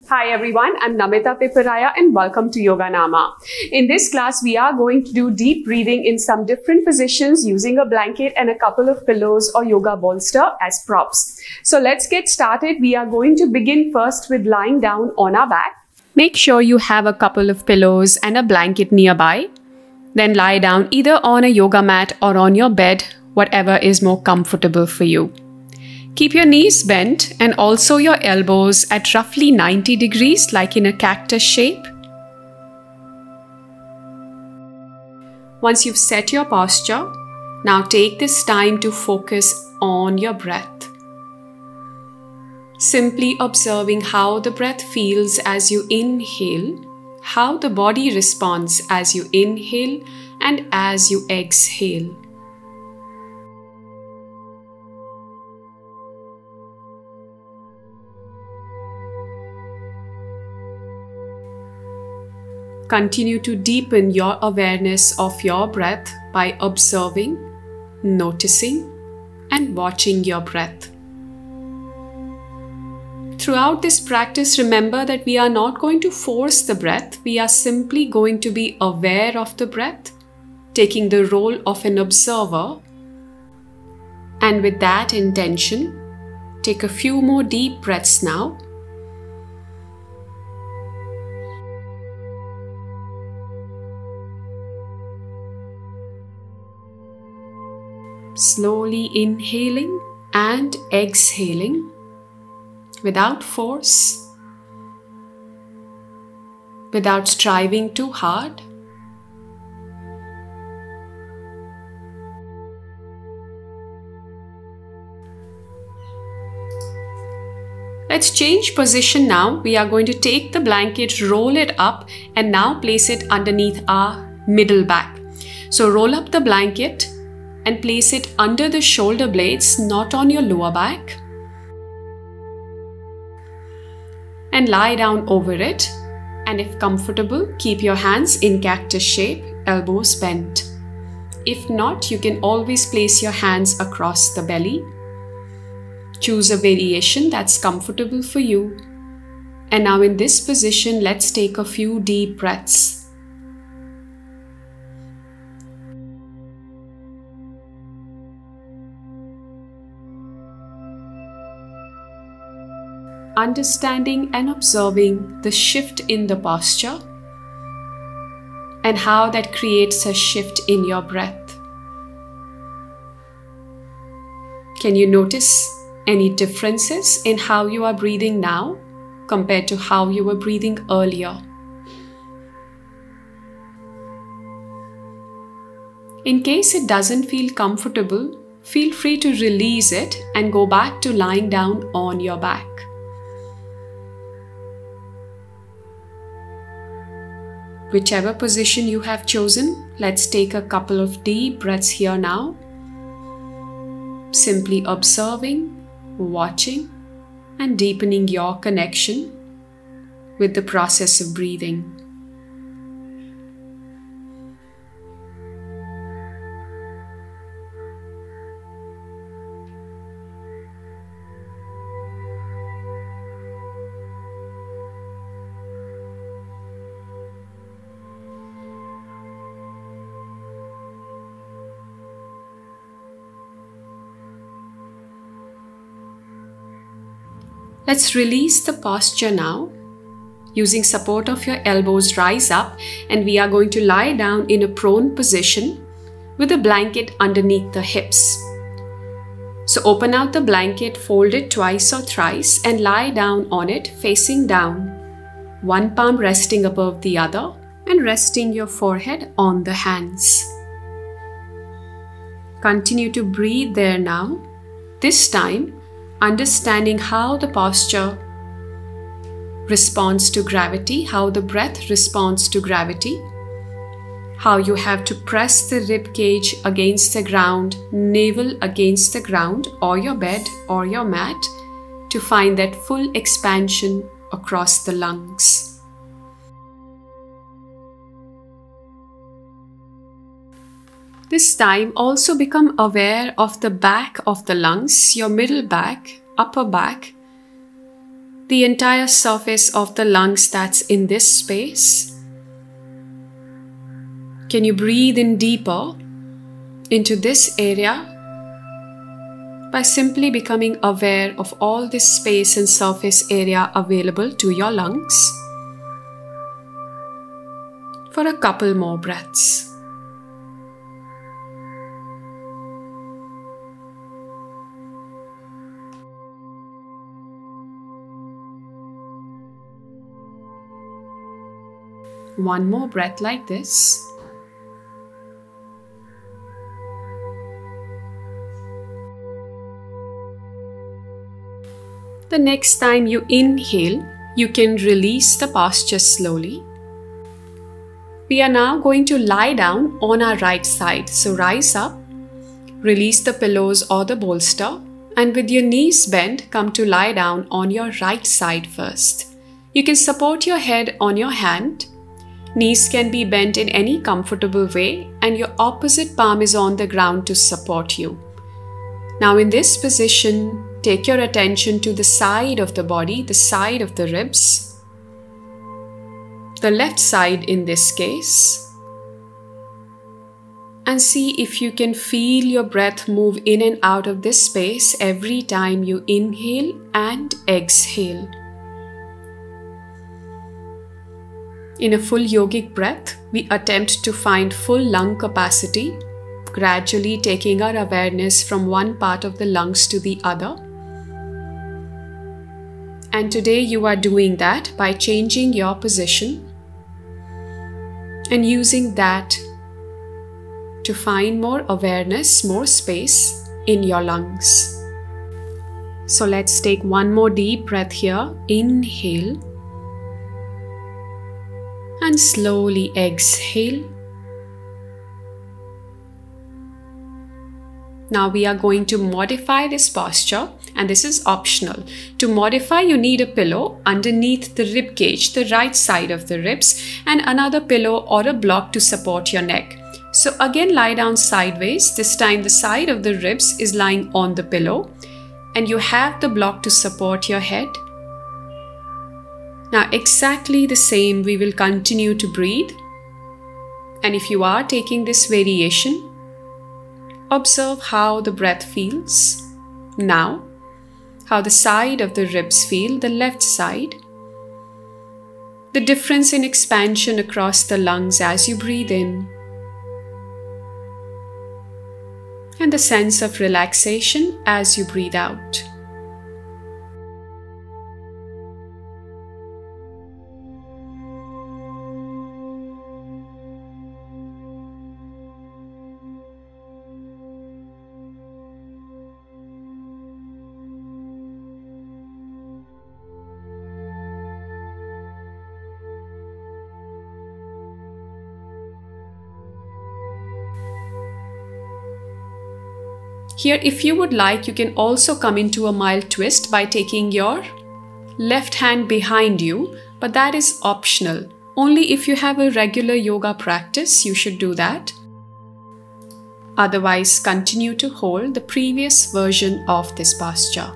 Hi everyone, I'm Namita Piparaya and welcome to Yoganama. In this class, we are going to do deep breathing in some different positions using a blanket and a couple of pillows or yoga bolster as props. So let's get started. We are going to begin first with lying down on our back. Make sure you have a couple of pillows and a blanket nearby. Then lie down either on a yoga mat or on your bed, whatever is more comfortable for you. Keep your knees bent and also your elbows at roughly 90 degrees like in a cactus shape. Once you've set your posture, now take this time to focus on your breath. Simply observing how the breath feels as you inhale, how the body responds as you inhale and as you exhale. Continue to deepen your awareness of your breath by observing, noticing, and watching your breath. Throughout this practice, remember that we are not going to force the breath. We are simply going to be aware of the breath, taking the role of an observer. And with that intention, take a few more deep breaths now. Slowly inhaling and exhaling without force, without striving too hard. Let's change position now. We are going to take the blanket, roll it up, and now place it underneath our middle back. So roll up the blanket and place it under the shoulder blades, not on your lower back. And lie down over it. And if comfortable, keep your hands in cactus shape, elbows bent. If not, you can always place your hands across the belly. Choose a variation that's comfortable for you. And now in this position, let's take a few deep breaths. Understanding and observing the shift in the posture and how that creates a shift in your breath. Can you notice any differences in how you are breathing now compared to how you were breathing earlier? In case it doesn't feel comfortable, feel free to release it and go back to lying down on your back. Whichever position you have chosen, let's take a couple of deep breaths here now. Simply observing, watching, and deepening your connection with the process of breathing. Let's release the posture now. Using support of your elbows, rise up and we are going to lie down in a prone position with a blanket underneath the hips. So open out the blanket, fold it twice or thrice and lie down on it facing down. One palm resting above the other and resting your forehead on the hands. Continue to breathe there now. This time, understanding how the posture responds to gravity, how the breath responds to gravity, how you have to press the rib cage against the ground, navel against the ground or your bed or your mat to find that full expansion across the lungs. This time also become aware of the back of the lungs, your middle back, upper back, the entire surface of the lungs that's in this space. Can you breathe in deeper into this area by simply becoming aware of all this space and surface area available to your lungs for a couple more breaths. One more breath like this. The next time you inhale, you can release the posture slowly. We are now going to lie down on our right side. So rise up, release the pillows or the bolster, and with your knees bent, come to lie down on your right side first. You can support your head on your hand. Knees can be bent in any comfortable way, and your opposite palm is on the ground to support you. Now in this position, take your attention to the side of the body, the side of the ribs, the left side in this case, and see if you can feel your breath move in and out of this space every time you inhale and exhale. In a full yogic breath, we attempt to find full lung capacity, gradually taking our awareness from one part of the lungs to the other. And today you are doing that by changing your position and using that to find more awareness, more space in your lungs. So let's take one more deep breath here. Inhale and slowly exhale. Now we are going to modify this posture, and this is optional. To modify, you need a pillow underneath the rib cage, the right side of the ribs, and another pillow or a block to support your neck. So again, lie down sideways. This time the side of the ribs is lying on the pillow, and you have the block to support your head. Now exactly the same, we will continue to breathe. And if you are taking this variation, observe how the breath feels now, how the side of the ribs feel, the left side, the difference in expansion across the lungs as you breathe in, and the sense of relaxation as you breathe out. Here, if you would like, you can also come into a mild twist by taking your left hand behind you, but that is optional. Only if you have a regular yoga practice, you should do that. Otherwise, continue to hold the previous version of this posture.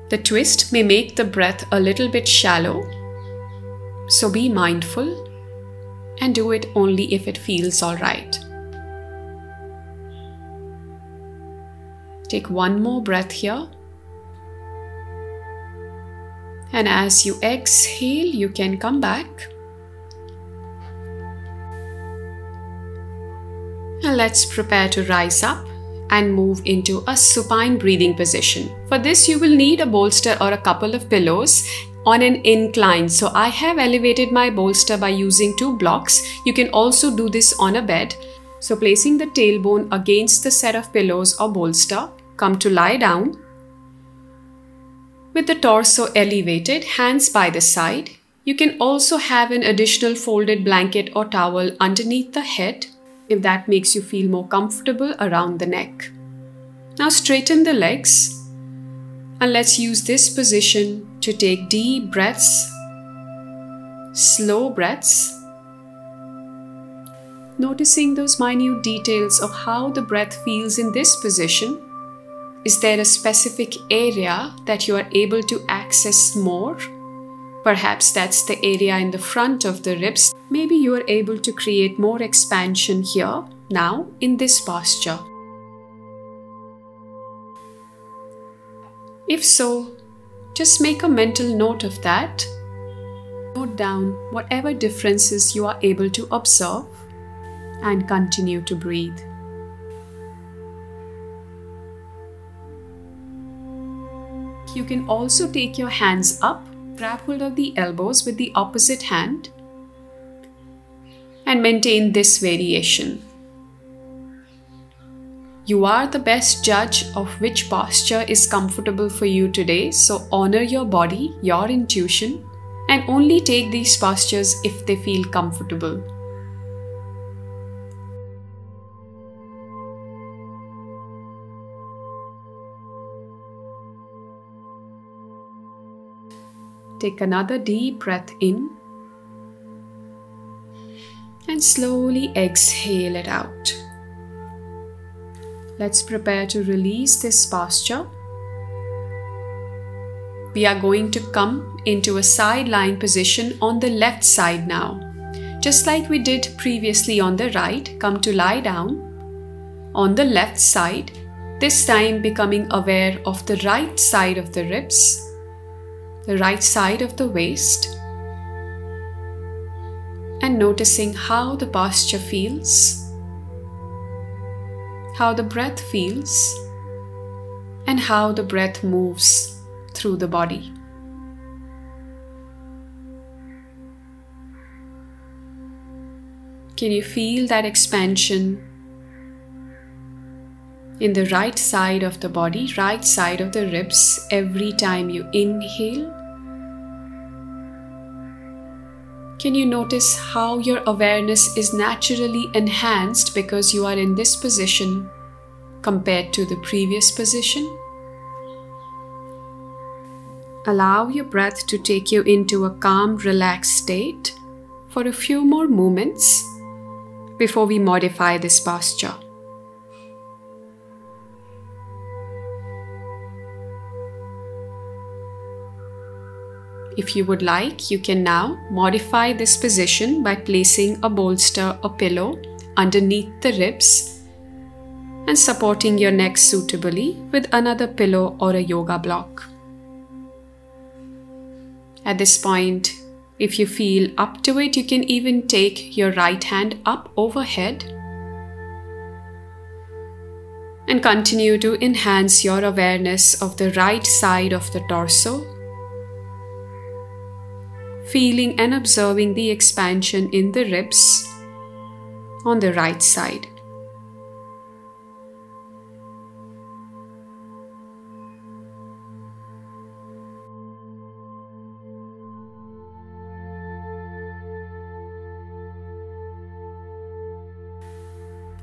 The twist may make the breath a little bit shallow, so be mindful and do it only if it feels all right. Take one more breath here. And as you exhale, you can come back. And let's prepare to rise up and move into a supine breathing position. For this, you will need a bolster or a couple of pillows on an incline. So I have elevated my bolster by using 2 blocks. You can also do this on a bed. So placing the tailbone against the set of pillows or bolster, come to lie down with the torso elevated, hands by the side. You can also have an additional folded blanket or towel underneath the head if that makes you feel more comfortable around the neck. Now straighten the legs and let's use this position to take deep breaths, slow breaths, noticing those minute details of how the breath feels in this position Is there a specific area that you are able to access more? Perhaps that's the area in the front of the ribs. Maybe you are able to create more expansion here, now, in this posture. If so, just make a mental note of that. Note down whatever differences you are able to observe and continue to breathe. You can also take your hands up, grab hold of the elbows with the opposite hand, and maintain this variation. You are the best judge of which posture is comfortable for you today, so honor your body, your intuition, and only take these postures if they feel comfortable. Take another deep breath in and slowly exhale it out. Let's prepare to release this posture. We are going to come into a side lying position on the left side now. Just like we did previously on the right, come to lie down on the left side, this time becoming aware of the right side of the ribs, the right side of the waist, and noticing how the posture feels, how the breath feels, and how the breath moves through the body. Can you feel that expansion in the right side of the body, right side of the ribs every time you inhale? Can you notice how your awareness is naturally enhanced because you are in this position compared to the previous position? Allow your breath to take you into a calm, relaxed state for a few more moments before we modify this posture. If you would like, you can now modify this position by placing a bolster or pillow underneath the ribs and supporting your neck suitably with another pillow or a yoga block. At this point, if you feel up to it, you can even take your right hand up overhead and continue to enhance your awareness of the right side of the torso, feeling and observing the expansion in the ribs on the right side.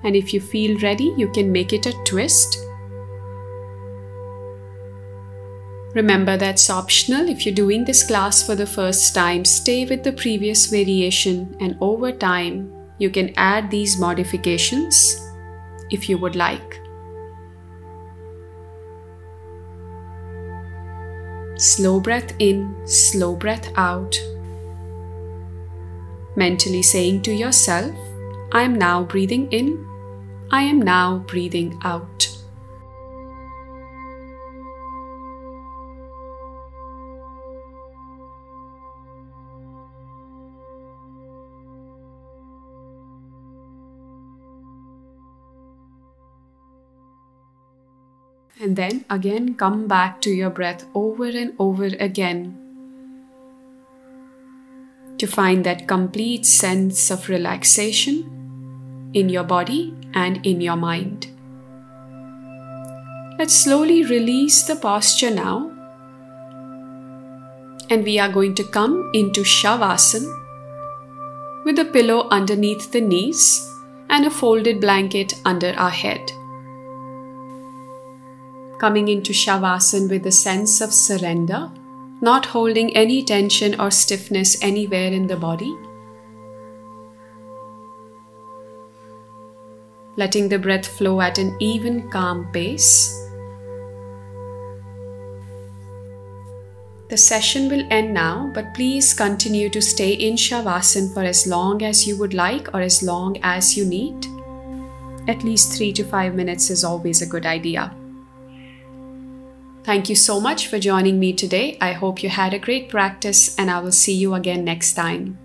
And if you feel ready, you can make it a twist. Remember, that's optional. If you're doing this class for the first time, stay with the previous variation, and over time, you can add these modifications if you would like. Slow breath in, slow breath out. Mentally saying to yourself, I am now breathing in, I am now breathing out. And then again come back to your breath over and over again to find that complete sense of relaxation in your body and in your mind. Let's slowly release the posture now, and we are going to come into Shavasana with a pillow underneath the knees and a folded blanket under our head. Coming into Shavasana with a sense of surrender, not holding any tension or stiffness anywhere in the body. Letting the breath flow at an even, calm pace. The session will end now, but please continue to stay in Shavasana for as long as you would like or as long as you need. At least 3 to 5 minutes is always a good idea. Thank you so much for joining me today. I hope you had a great practice, and I will see you again next time.